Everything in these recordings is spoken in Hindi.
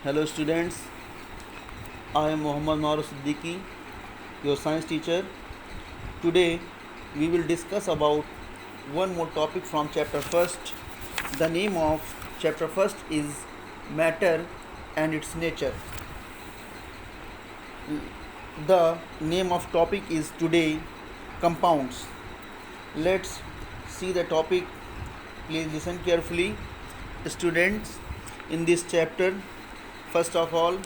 Hello students, I am Mohammad Maruf Siddiqui, your science teacher. Today we will discuss about one more topic from chapter first. The name of chapter first is matter and its nature. The name of topic is today compounds. Let's see the topic. Please listen carefully. Students, in this chapter, first of all,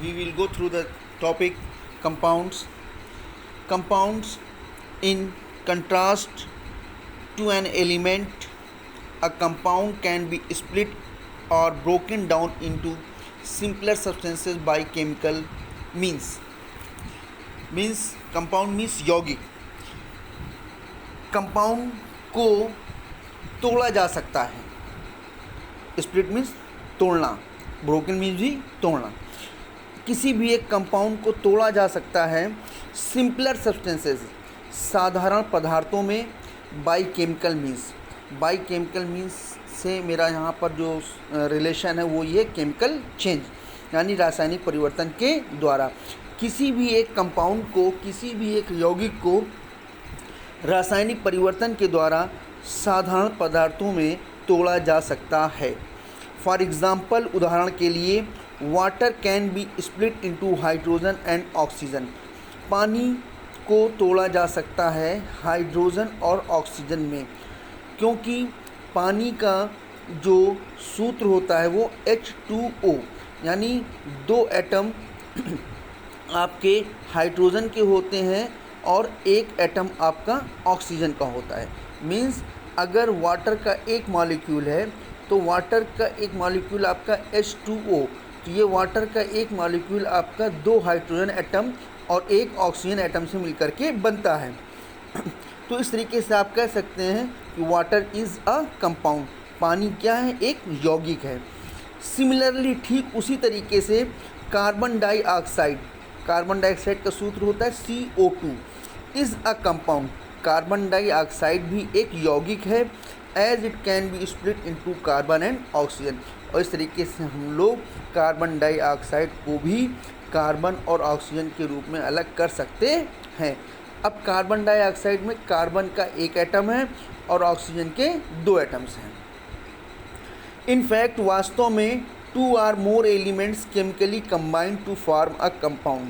we will go through the topic compounds. Compounds, in contrast to an element, a compound can be split or broken down into simpler substances by chemical means. Compound means यौगिक. कंपाउंड को तोड़ा जा सकता है. स्प्लिट मीन्स तोड़ना, ब्रोकन मीन्स भी तोड़ना. किसी भी एक कंपाउंड को तोड़ा जा सकता है सिंपलर सब्सटेंसेस, साधारण पदार्थों में, by chemical means. By chemical means से मेरा यहाँ पर जो रिलेशन है वो ये केमिकल चेंज यानी रासायनिक परिवर्तन के द्वारा किसी भी एक कंपाउंड को, किसी भी एक यौगिक को रासायनिक परिवर्तन के द्वारा साधारण पदार्थों में तोड़ा जा सकता है. फॉर एग्ज़ाम्पल, उदाहरण के लिए, water can be split into hydrogen and oxygen. पानी को तोड़ा जा सकता है हाइड्रोजन और ऑक्सीजन में, क्योंकि पानी का जो सूत्र होता है वो H2O यानी दो एटम आपके हाइड्रोजन के होते हैं और एक एटम आपका ऑक्सीजन का होता है. मीन्स अगर वाटर का एक मॉलिक्यूल है तो वाटर का एक मॉलिक्यूल आपका H2O, तो ये वाटर का एक मॉलिक्यूल आपका दो हाइड्रोजन एटम और एक ऑक्सीजन एटम से मिलकर के बनता है. तो इस तरीके से आप कह सकते हैं कि वाटर इज़ अ कंपाउंड. पानी क्या है? एक यौगिक है. सिमिलरली, ठीक उसी तरीके से कार्बन डाइऑक्साइड का सूत्र होता है CO2 is a compound. Carbon dioxide भी एक यौगिक है, as it can be split into carbon and oxygen. और इस तरीके से हम लोग कार्बन डाइऑक्साइड को भी कार्बन और ऑक्सीजन के रूप में अलग कर सकते हैं. अब कार्बन डाइऑक्साइड में कार्बन का एक एटम है और ऑक्सीजन के दो एटम्स हैं. इनफैक्ट वास्तव में 2 or more elements chemically combine to form a compound.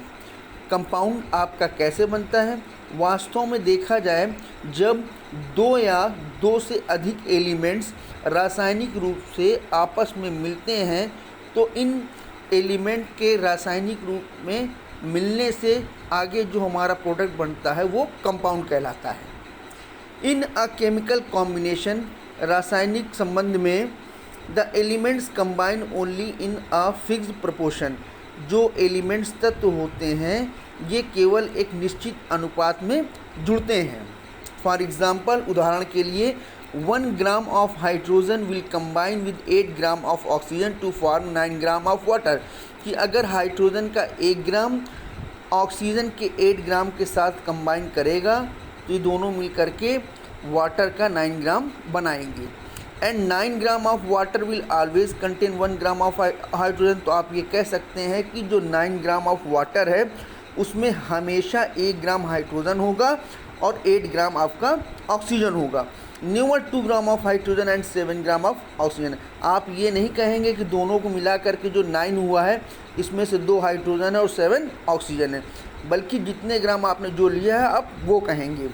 Compound आपका कैसे बनता है? वास्तव में देखा जाए, जब दो या दो से अधिक एलिमेंट्स रासायनिक रूप से आपस में मिलते हैं तो इन एलिमेंट के रासायनिक रूप में मिलने से आगे जो हमारा प्रोडक्ट बनता है वो कंपाउंड कहलाता है. इन अ केमिकल कॉम्बिनेशन, रासायनिक संबंध में, the elements combine only in a fixed proportion. जो एलिमेंट्स तत्व होते हैं ये केवल एक निश्चित अनुपात में जुड़ते हैं. फॉर एग्ज़ाम्पल, उदाहरण के लिए, 1 gram of hydrogen will combine with 8 gram of oxygen to form 9 gram of water. कि अगर हाइड्रोजन का 1 ग्राम ऑक्सीजन के 8 ग्राम के साथ कंबाइन करेगा तो ये दोनों मिलकर के वाटर का 9 ग्राम बनाएंगे. And 9 gram of water will always contain 1 gram of hydrogen. तो आप ये कह सकते हैं कि जो 9 ग्राम ऑफ वाटर है उसमें हमेशा 1 ग्राम हाइड्रोजन होगा और 8 ग्राम आपका ऑक्सीजन होगा. Never 2 gram of hydrogen and 7 gram of oxygen. आप ये नहीं कहेंगे कि दोनों को मिला करके जो 9 हुआ है इसमें से 2 हाइड्रोजन है और 7 ऑक्सीजन है, बल्कि जितने ग्राम आपने जो लिया है आप वो कहेंगे.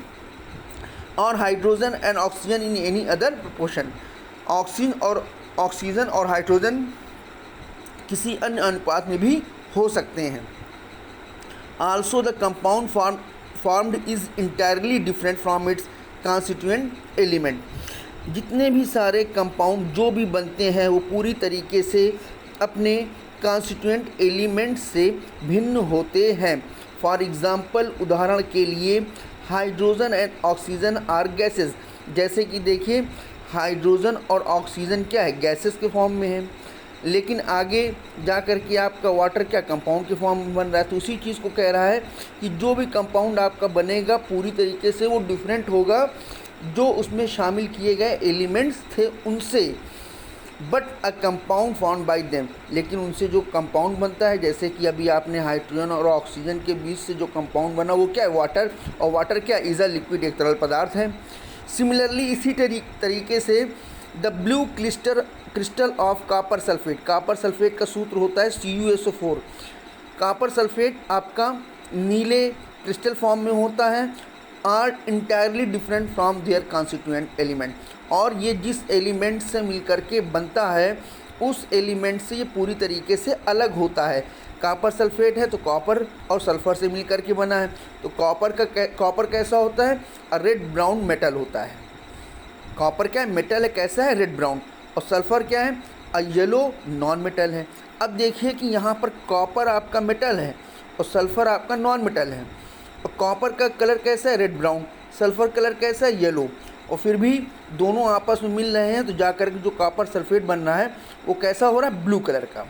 और hydrogen and oxygen in any other proportion. Oxygen और हाइड्रोजन किसी अन्य अनुपात में भी हो सकते हैं. Also the compound formed is entirely different from its constituent element. जितने भी सारे कंपाउंड जो भी बनते हैं वो पूरी तरीके से अपने कॉन्स्टिट्यूएंट एलिमेंट से भिन्न होते हैं. फॉर एग्ज़ाम्पल, उदाहरण के लिए, hydrogen and oxygen are gases. जैसे कि देखिए, हाइड्रोजन और ऑक्सीजन क्या है? गैसेस के फॉर्म में है, लेकिन आगे जा कर के आपका वाटर क्या कंपाउंड के फॉर्म में बन रहा है. तो उसी चीज़ को कह रहा है कि जो भी कंपाउंड आपका बनेगा पूरी तरीके से वो डिफरेंट होगा जो उसमें शामिल किए गए एलिमेंट्स थे उनसे. But a compound found by them, लेकिन उनसे जो कंपाउंड बनता है, जैसे कि अभी आपने हाइड्रोजन और ऑक्सीजन के बीच से जो कंपाउंड बना वो क्या है, वाटर, और वाटर क्या इज़ अ लिक्विड, एक तरल पदार्थ है। सिमिलरली इसी तरीके से the blue crystal of copper sulphate, copper sulphate का सूत्र होता है CuSO4। कॉपर सल्फेट आपका नीले क्रिस्टल फॉर्म में होता है, are entirely different from their constituent element, और ये जिस एलिमेंट से मिलकर के बनता है उस एलिमेंट से ये पूरी तरीके से अलग होता है। कॉपर सल्फेट है तो कॉपर और सल्फ़र से मिलकर के बना है, तो कॉपर कैसा होता है, रेड ब्राउन मेटल होता है। कॉपर क्या है, मेटल है, कैसा है, रेड ब्राउन, और सल्फ़र क्या है, येलो नॉन मेटल है। अब देखिए कि यहाँ पर कॉपर आपका मेटल है और सल्फ़र आपका नॉन मेटल है, और कॉपर का कलर कैसा है, रेड ब्राउन, सल्फ़र कलर कैसा है, येलो, और फिर भी दोनों आपस में मिल रहे हैं तो जाकर के जो कॉपर सल्फेट बन रहा है वो कैसा हो रहा है, ब्लू कलर का।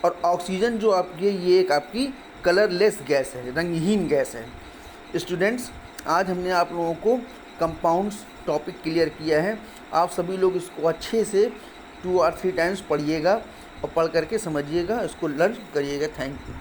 और ऑक्सीजन जो आपकी ये एक आपकी कलरलेस गैस है, रंगहीन गैस है। स्टूडेंट्स, आज हमने आप लोगों को कंपाउंड्स टॉपिक क्लियर किया है। आप सभी लोग इसको अच्छे से 2 और 3 टाइम्स पढ़िएगा और पढ़ करके समझिएगा, इसको लर्न करिएगा। Thank you.